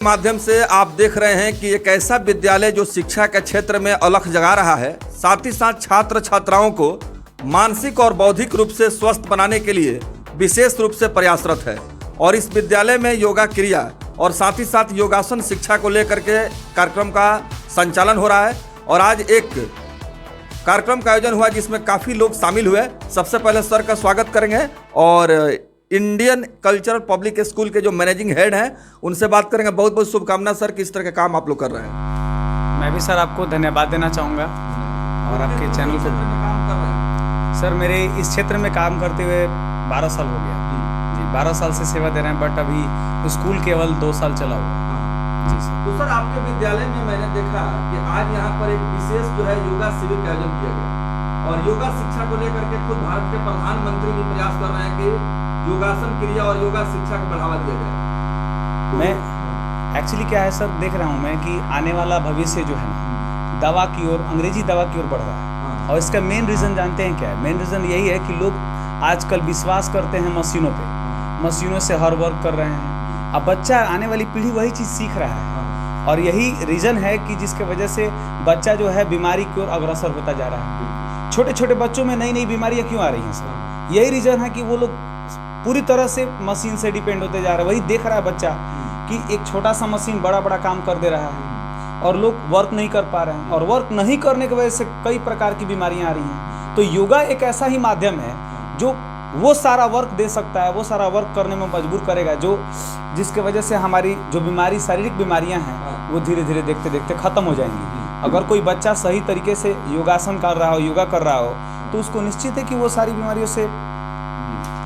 माध्यम से आप देख रहे हैं कि एक ऐसा विद्यालय जो शिक्षा के क्षेत्र में अलख जगा रहा है, साथ ही साथ छात्र छात्राओं को मानसिक और बौद्धिक रूप से स्वस्थ बनाने के लिए विशेष रूप से प्रयासरत है। और इस विद्यालय में योगा क्रिया और साथ ही साथ योगासन शिक्षा को लेकर के कार्यक्रम का संचालन हो रहा है। और आज एक कार्यक्रम का आयोजन हुआ जिसमें काफ़ी लोग शामिल हुए। सबसे पहले सर का स्वागत करेंगे और इंडियन कल्चरल पब्लिक स्कूल के जो मैनेजिंग हेड हैं उनसे बात करेंगे। बहुत बहुत शुभकामना सर, किस तरह के काम आप लोग कर रहे हैं। मैं भी सर आपको धन्यवाद देना चाहूँगा और आपके चैनल को। काम कर रहे हैं सर मेरे इस क्षेत्र में काम करते हुए 12 साल हो गया जी। 12 साल से सेवा दे रहे हैं, बट अभी स्कूल केवल 2 साल चला हुआ जी सर। तो सर आपके विद्यालय में मैंने देखा कि आज यहाँ पर एक विशेष जो है योगा शिविर का आयोजन किया गया और योगा शिक्षा को लेकर के खुद भारत के प्रधानमंत्री भी प्रयास कर रहे हैं कि योगासन क्रिया और योगा शिक्षा को बढ़ावा दिया जाए। मैं एक्चुअली क्या है सर, देख रहा हूँ मैं कि आने वाला भविष्य जो है ना दवा की ओर, अंग्रेजी दवा की ओर बढ़ रहा है। और इसका मेन रीज़न जानते हैं क्या है? मेन रीज़न यही है कि लोग आजकल विश्वास करते हैं मशीनों पे, मशीनों से हर वर्क कर रहे हैं। अब बच्चा, आने वाली पीढ़ी वही चीज़ सीख रहा है और यही रीज़न है कि जिसके वजह से बच्चा जो है बीमारी की ओर अग्रसर होता जा रहा है। छोटे छोटे बच्चों में नई नई बीमारियाँ क्यों आ रही हैं सर? यही रीज़न है कि वो लोग पूरी तरह से मशीन से डिपेंड होते जा रहे हैं। वही देख रहा है बच्चा कि एक छोटा सा मशीन बड़ा बड़ा काम कर दे रहा है और लोग वर्क नहीं कर पा रहे हैं और वर्क नहीं करने की वजह से कई प्रकार की बीमारियां आ रही हैं। तो योगा एक ऐसा ही माध्यम है जो वो सारा वर्क दे सकता है, वो सारा वर्क करने में मजबूर करेगा, जो जिसके वजह से हमारी जो बीमारी, शारीरिक बीमारियाँ हैं वो धीरे धीरे देखते देखते ख़त्म हो जाएंगी। अगर कोई बच्चा सही तरीके से योगासन कर रहा हो, योगा कर रहा हो, तो उसको निश्चित है कि वो सारी बीमारियों से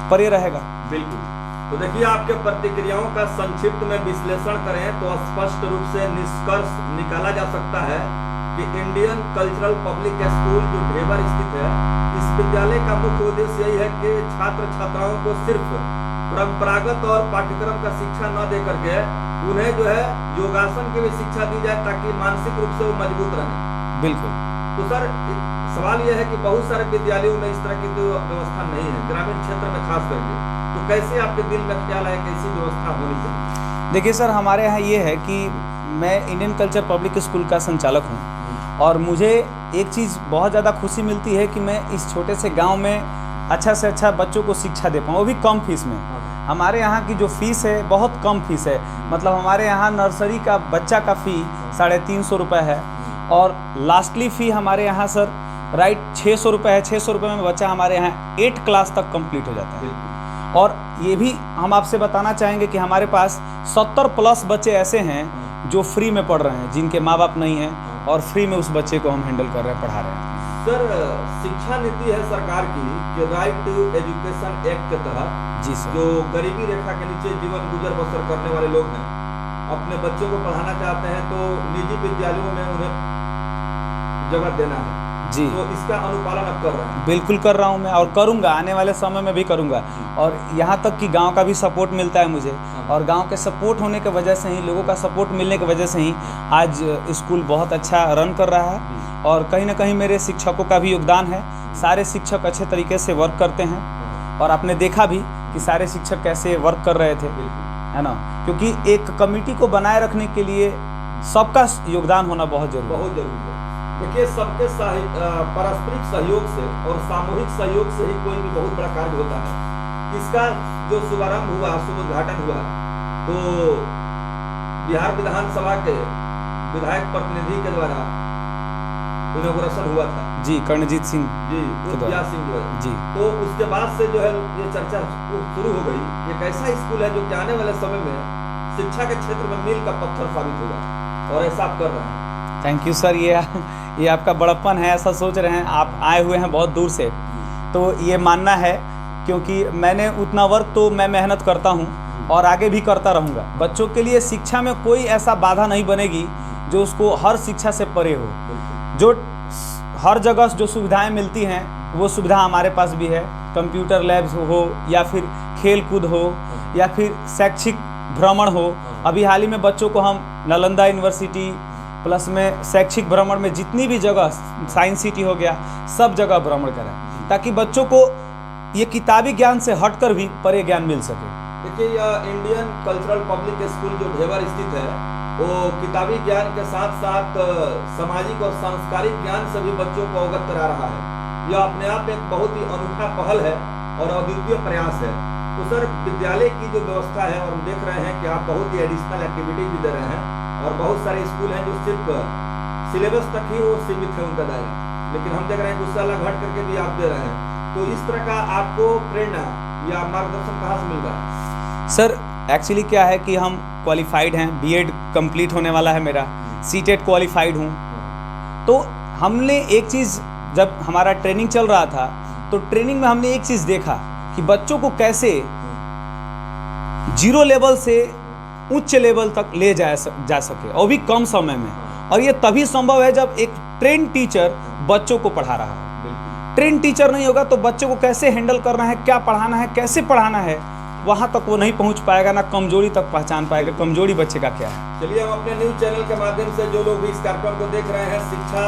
परे रहेगा। बिल्कुल। तो देखिए, आपके प्रतिक्रियाओं का संक्षिप्त में विश्लेषण करें तो स्पष्ट रूप से निष्कर्ष निकाला जा सकता है कि इंडियन कल्चरल पब्लिक स्कूल जो ढेबर स्थित है, इस विद्यालय का मुख्य उद्देश्य यही है कि छात्र छात्राओं को सिर्फ परंपरागत और पाठ्यक्रम का शिक्षा न दे करके उन्हें जो है योगासन की भी शिक्षा दी जाए ताकि मानसिक रूप से वो मजबूत रहें। बिल्कुल। तो सर सवाल यह है कि बहुत सारे विद्यालयों में इस तरह की जो व्यवस्था नहीं है, ग्रामीण क्षेत्र में खास करके, तो कैसे आपके दिल में ख्याल है कैसी व्यवस्था होनी चाहिए? देखिए सर, हमारे यहाँ ये है कि मैं इंडियन कल्चर पब्लिक स्कूल का संचालक हूँ और मुझे एक चीज़ बहुत ज़्यादा खुशी मिलती है कि मैं इस छोटे से गांव में अच्छा से अच्छा बच्चों को शिक्षा दे पाऊँ, वो भी कम फीस में। हमारे यहाँ की जो फीस है बहुत कम फीस है। मतलब हमारे यहाँ नर्सरी का बच्चा का फ़ी 350 रुपये है और लास्टली फ़ी हमारे यहाँ सर 600 रुपये है। 600 रुपये में बच्चा हमारे यहाँ 8 क्लास तक कंप्लीट हो जाता है। और ये भी हम आपसे बताना चाहेंगे कि हमारे पास 70+ बच्चे ऐसे हैं जो फ्री में पढ़ रहे हैं, जिनके माँ बाप नहीं हैं और फ्री में उस बच्चे को हम हैंडल कर रहे हैं, पढ़ा रहे हैं। सर शिक्षा नीति है सरकार की कि राइट टू एजुकेशन एक्ट के तहत जी सर, जो गरीबी रेखा के नीचे जीवन गुजर बसर करने वाले लोग हैं, अपने बच्चों को पढ़ाना चाहते हैं तो निजी विद्यालयों में उन्हें जगह देना है जी। तो इसका अनुपालन अब कर रहे हैं? बिल्कुल कर रहा हूँ मैं और करूँगा, आने वाले समय में भी करूँगा। और यहाँ तक कि गांव का भी सपोर्ट मिलता है मुझे और गांव के सपोर्ट होने की वजह से ही, लोगों का सपोर्ट मिलने की वजह से ही आज स्कूल बहुत अच्छा रन कर रहा है। और कहीं ना कहीं मेरे शिक्षकों का भी योगदान है। सारे शिक्षक अच्छे तरीके से वर्क करते हैं और आपने देखा भी कि सारे शिक्षक कैसे वर्क कर रहे थे, है ना? क्योंकि एक कमेटी को बनाए रखने के लिए सबका योगदान होना बहुत जरूरी है। देखिए, सबके पारस्परिक सहयोग से और सामूहिक सहयोग से ही कोई भी बहुत बड़ा कार्य होता है। इसका जो शुभारंभ हुआ, शुभ उद्घाटन हुआ, तो बिहार विधानसभा के विधायक प्रतिनिधि के द्वारा इनॉग्रेशन हुआ था जी, कर्णजीत सिंह जी, सिंह जी। तो उसके बाद से जो है ये चर्चा शुरू हो गई। एक ऐसा स्कूल है जो कि आने वाले समय में शिक्षा के क्षेत्र में मील का पत्थर साबित होगा और ऐसा आप कर रहे हैं। थैंक यू सर, ये आपका बड़प्पन है, ऐसा सोच रहे हैं। आप आए हुए हैं बहुत दूर से, तो ये मानना है, क्योंकि मैंने उतना वर्क तो मैं मेहनत करता हूँ और आगे भी करता रहूँगा। बच्चों के लिए शिक्षा में कोई ऐसा बाधा नहीं बनेगी जो उसको हर शिक्षा से परे हो। जो हर जगह जो सुविधाएं मिलती हैं वो सुविधा हमारे पास भी है। कंप्यूटर लैब्स हो या फिर खेल कूद हो या फिर शैक्षिक भ्रमण हो। अभी हाल ही में बच्चों को हम नालंदा यूनिवर्सिटी प्लस में शैक्षिक भ्रमण में जितनी भी जगह, साइंस सिटी हो गया, सब जगह भ्रमण कराएं ताकि बच्चों को ये किताबी ज्ञान से हटकर भी परे ज्ञान मिल सके। देखिए, यह इंडियन कल्चरल पब्लिक स्कूल जो ढेबर स्थित है, वो किताबी ज्ञान के साथ साथ सामाजिक और सांस्कारिक ज्ञान से भी बच्चों को अवगत करा रहा है। यह अपने आप एक बहुत ही अनूठा पहल है और अद्वितीय प्रयास है। तो सर, विद्यालय की जो व्यवस्था है, और हम देख रहे हैं कि आप बहुत ही एडिशनल एक्टिविटी भी दे रहे हैं, और बहुत सारे स्कूल हैं जो सिर्फ सिलेबस तक ही वो सीमित है उनका दायरा, लेकिन हम देख रहे हैं कि उससे अलग हट करके भी आप दे रहे हैं। तो इस तरह का आपको प्रेरणा या मार्गदर्शन कहाँ से मिल रहा है? सर, एक्चुअली क्या है कि हम क्वालिफाइड हैं, बीएड कंप्लीट होने वाला है मेरा, सीटेट क्वालिफाइड हूँ। तो हमने एक चीज़, जब हमारा ट्रेनिंग चल रहा था तो ट्रेनिंग में हमने एक चीज़ देखा कि बच्चों को कैसे जीरो लेवल से उच्च लेवल तक ले जा सके, और भी कम समय में। और ये तभी संभव है जब एक ट्रेन टीचर बच्चों को पढ़ा रहा हो। ट्रेन टीचर नहीं होगा तो बच्चों को कैसे हैंडल करना है, क्या पढ़ाना है, कैसे पढ़ाना है, वहाँ तक वो नहीं पहुँच पाएगा, ना कमजोरी तक पहचान पाएगा, कमजोरी बच्चे का क्या है। चलिए, हम अपने न्यूज चैनल के माध्यम से जो लोग भी इस कार्यक्रम को देख रहे हैं, शिक्षा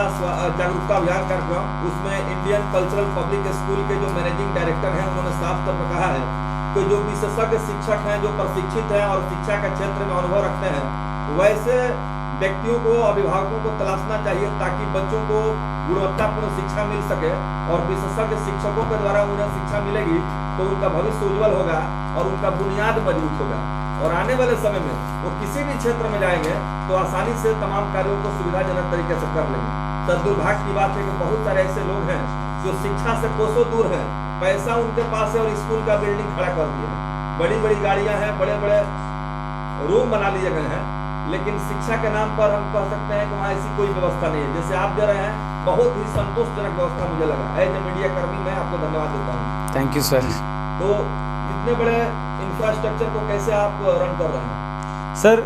जागरूकता अभियान कार्यक्रम, उसमें इंडियन कल्चरल पब्लिक स्कूल के जो मैनेजिंग डायरेक्टर हैं, उन्होंने साफ तौर पर कहा है कि जो विशेषज्ञ शिक्षक हैं, जो प्रशिक्षित हैं और शिक्षा के क्षेत्र में अनुभव रखते हैं, वैसे व्यक्तियों को, अभिभावकों को तलाशना चाहिए ताकि बच्चों को गुणवत्तापूर्ण शिक्षा मिल सके। और विशेषज्ञ शिक्षकों के द्वारा उन्हें शिक्षा मिलेगी तो उनका भविष्य उज्जवल होगा और उनका बुनियाद मजबूत होगा, और आने वाले समय में वो किसी भी क्षेत्र में जाएंगे तो आसानी से तमाम कार्यों को सुविधाजनक तरीके से कर लेंगे। तो दुर्भाग्य की बात है कि बहुत सारे ऐसे लोग हैं जो शिक्षा से कोसों दूर हैं, पैसा उनके पास है और स्कूल का बिल्डिंग खड़ा कर दिया है, बड़ी बड़ी गाड़ियां हैं, बड़े बड़े रूम बना लिए गए हैं, लेकिन शिक्षा के नाम पर हम कह सकते हैं कि वहाँ ऐसी कोई व्यवस्था नहीं है जैसे आप दे रहे हैं। बहुत ही संतोषजनक व्यवस्था मुझे लगा। एज ए मीडिया कर्मी मैं आपको धन्यवाद देता हूँ। Thank you sir. तो इतने बड़े इंफ्रास्ट्रक्चर को कैसे आप रन कर रहे हैं? सर,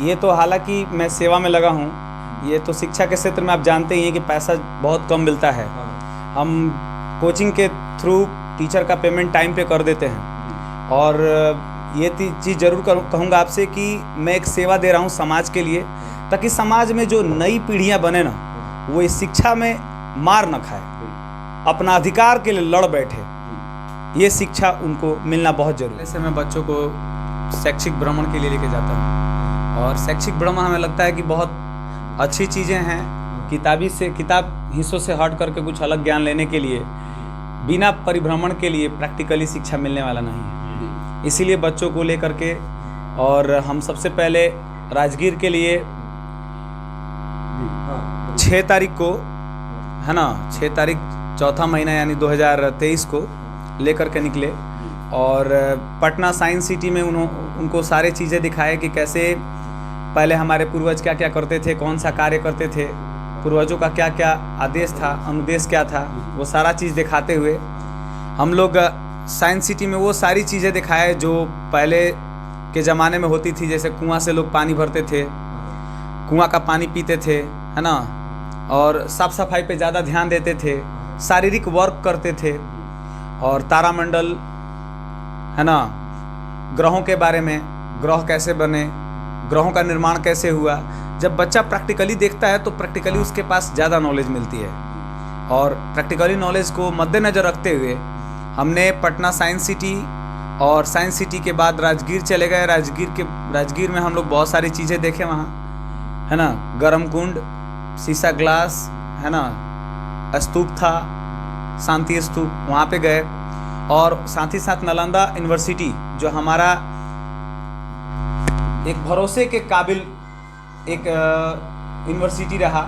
ये तो हालांकि मैं सेवा में लगा हूँ, ये तो शिक्षा के क्षेत्र में आप जानते ही हैं कि पैसा बहुत कम मिलता है। हम कोचिंग के थ्रू टीचर का पेमेंट टाइम पे कर देते हैं, और ये चीज़ ज़रूर कहूँगा आपसे कि मैं एक सेवा दे रहा हूँ समाज के लिए, ताकि समाज में जो नई पीढ़ियाँ बने ना, वो इस शिक्षा में मार न खाए, अपना अधिकार के लिए लड़ बैठे। ये शिक्षा उनको मिलना बहुत जरूरी है। ऐसे मैं बच्चों को शैक्षिक भ्रमण के लिए लेके जाता हूँ, और शैक्षिक भ्रमण हमें लगता है कि बहुत अच्छी चीज़ें हैं। किताब हिस्सों से हट करके कुछ अलग ज्ञान लेने के लिए, बिना परिभ्रमण के लिए प्रैक्टिकली शिक्षा मिलने वाला नहीं है। इसीलिए बच्चों को लेकर के, और हम सबसे पहले राजगीर के लिए 6 तारीख को, है ना, 6 तारीख चौथा महीना यानी 2023 को लेकर के निकले, और पटना साइंस सिटी में उनको सारे चीज़ें दिखाए कि कैसे पहले हमारे पूर्वज क्या क्या करते थे, कौन सा कार्य करते थे, पूर्वजों का क्या क्या आदेश था, अनुदेश क्या था, वो सारा चीज़ दिखाते हुए हम लोग साइंस सिटी में वो सारी चीज़ें दिखाए जो पहले के ज़माने में होती थी। जैसे कुआं से लोग पानी भरते थे, कुआं का पानी पीते थे, है ना, और साफ सफाई पे ज़्यादा ध्यान देते थे, शारीरिक वर्क करते थे, और तारामंडल, है ना, ग्रहों के बारे में, ग्रह कैसे बने, ग्रहों का निर्माण कैसे हुआ। जब बच्चा प्रैक्टिकली देखता है तो प्रैक्टिकली उसके पास ज़्यादा नॉलेज मिलती है, और प्रैक्टिकली नॉलेज को मद्देनज़र रखते हुए हमने पटना साइंस सिटी, और साइंस सिटी के बाद राजगीर चले गए। राजगीर में हम लोग बहुत सारी चीज़ें देखे वहाँ, है ना, गर्म कुंड, शीशा ग्लास, है ना, स्तूप था, शांति स्तूप, वहाँ पे गए। और साथ ही साथ नालंदा यूनिवर्सिटी जो हमारा एक भरोसे के काबिल एक यूनिवर्सिटी रहा,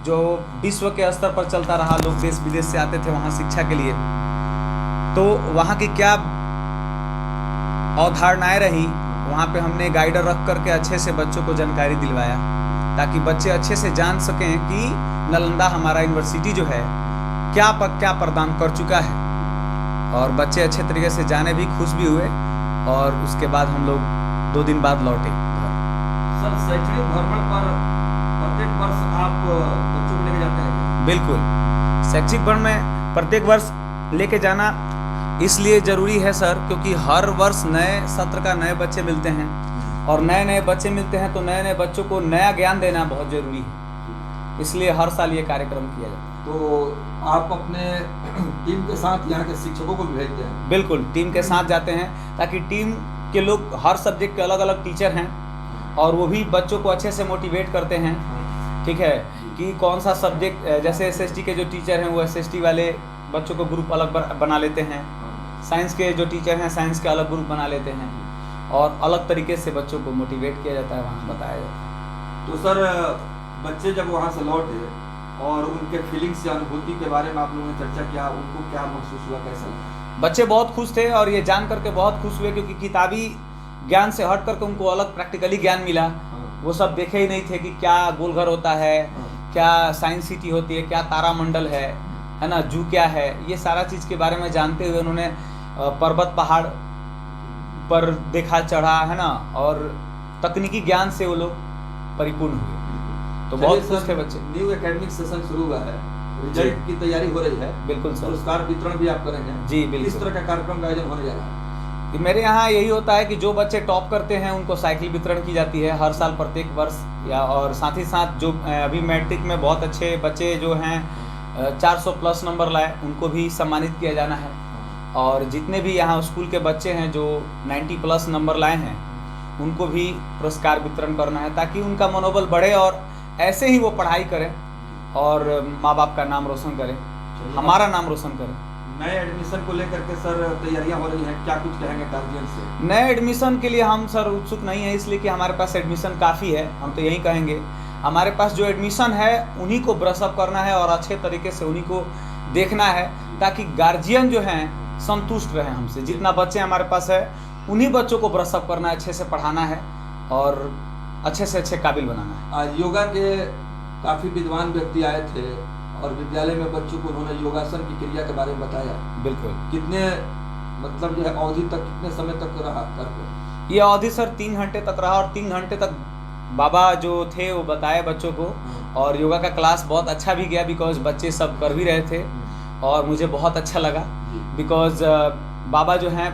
जो विश्व के स्तर पर चलता रहा, लोग देश विदेश से आते थे वहाँ शिक्षा के लिए। तो वहाँ की क्या अवधारणाएं रही, वहाँ पे हमने गाइडर रख करके अच्छे से बच्चों को जानकारी दिलवाया, ताकि बच्चे अच्छे से जान सकें कि नालंदा हमारा यूनिवर्सिटी जो है क्या प्रदान कर चुका है, और बच्चे अच्छे तरीके से जाने भी, खुश भी हुए। और उसके बाद हम लोग 2 दिन बाद लौटे। सर, शैक्षणिक भ्रमण पर प्रत्येक वर्ष आप बच्चों को लेके जाते हैं? बिल्कुल, शैक्षिक भ्रमण में प्रत्येक वर्ष लेके जाना इसलिए ज़रूरी है सर, क्योंकि हर वर्ष नए सत्र का नए बच्चे मिलते हैं, और नए बच्चे मिलते हैं तो नए बच्चों को नया ज्ञान देना बहुत ज़रूरी है। इसलिए हर साल ये कार्यक्रम किया जाता है। तो आप अपने टीम के साथ यहाँ के शिक्षकों को भी भेजते हैं? बिल्कुल, टीम के साथ जाते हैं, ताकि टीम कि लोग हर सब्जेक्ट के अलग अलग टीचर हैं और वो भी बच्चों को अच्छे से मोटिवेट करते हैं, ठीक है, कि कौन सा सब्जेक्ट, जैसे एसएसटी के जो टीचर हैं वो एसएसटी वाले बच्चों को ग्रुप अलग बना लेते हैं, साइंस के जो टीचर हैं साइंस के अलग ग्रुप बना लेते हैं और अलग तरीके से बच्चों को मोटिवेट किया जाता है, वहाँ बताया जाता है। तो सर बच्चे जब वहाँ से लौटे और उनके फीलिंग्स या अनुभूति के बारे में आप लोगों ने चर्चा किया, उनको क्या महसूस हुआ, कैसा लगा? बच्चे बहुत खुश थे और ये जान करके बहुत खुश हुए क्योंकि किताबी ज्ञान से हट करके उनको अलग प्रैक्टिकली ज्ञान मिला। वो सब देखे ही नहीं थे कि क्या गोलघर होता है, क्या साइंस सिटी होती है, क्या तारामंडल है ना, जू क्या है, ये सारा चीज़ के बारे में जानते हुए उन्होंने पर्वत पहाड़ पर देखा, चढ़ा, है ना, और तकनीकी ज्ञान से वो लोग परिपूर्ण हुए। तो बहुत खुश थे बच्चे। न्यू एकेडमिक सेशन शुरू हुआ है, रिजल्ट की तैयारी हो रही है, बिल्कुल सर। पुरस्कार वितरण भी आप करेंगे? जी बिल्कुल। किस तरह का कार्यक्रम का आयोजन होने जा रहा है? कि मेरे यहाँ यही होता है कि जो बच्चे टॉप करते हैं उनको साइकिल वितरण की जाती है हर साल प्रत्येक वर्ष, या और साथ ही साथ जो अभी मैट्रिक में बहुत अच्छे बच्चे जो हैं 400 प्लस नंबर लाए उनको भी सम्मानित किया जाना है, और जितने भी यहाँ स्कूल के बच्चे हैं जो 90 प्लस नंबर लाए हैं उनको भी पुरस्कार वितरण करना है ताकि उनका मनोबल बढ़े और ऐसे ही वो पढ़ाई करें और माँ बाप का नाम रोशन करें, हमारा नाम रोशन करें। नए एडमिशन को लेकर के सर तैयारियां हो रही हैं, क्या कुछ कहेंगे गार्जियन से? नए एडमिशन के लिए हम सर उत्सुक नहीं है, इसलिए कि हमारे पास एडमिशन काफ़ी है। हम तो यही कहेंगे हमारे पास जो एडमिशन है उन्हीं को ब्रशअप करना है और अच्छे तरीके से उन्हीं को देखना है ताकि गार्जियन जो हैं संतुष्ट रहें हमसे। जितना बच्चे हमारे पास है उन्हीं बच्चों को ब्रशअप करना है, अच्छे से पढ़ाना है और अच्छे से अच्छे काबिल बनाना है। आज योगा के काफ़ी विद्वान व्यक्ति आए थे और विद्यालय में बच्चों को उन्होंने योगासन की क्रिया के बारे में बताया। बिल्कुल। कितने मतलब जो है अवधि तक, कितने समय तक रहा कर? ये अवधि सर 3 घंटे तक रहा और 3 घंटे तक बाबा जो थे वो बताए बच्चों को, और योगा का क्लास बहुत अच्छा भी गया बिकॉज बच्चे सब कर भी रहे थे और मुझे बहुत अच्छा लगा बिकॉज बाबा जो हैं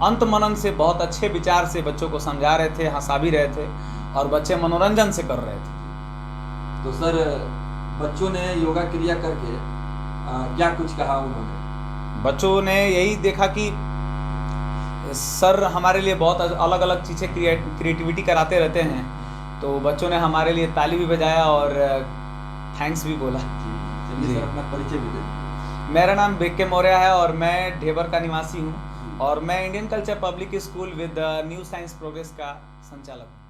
अंत मनन से बहुत अच्छे विचार से बच्चों को समझा रहे थे, हंसा भी रहे थे और बच्चे मनोरंजन से कर रहे थे। तो सर बच्चों ने योगा क्रिया करके क्या कुछ कहा उन्होंने? बच्चों ने यही देखा कि सर हमारे लिए बहुत अलग अलग चीज़ें क्रिएटिविटी कराते रहते हैं, तो बच्चों ने हमारे लिए ताली भी बजाया और थैंक्स भी बोला। चलिए सर अपना परिचय भी दें। मेरा नाम बीके मौर्य है और मैं ढेबर का निवासी हूँ और मैं Indian culture public school with new science progress का संचालक हूँ।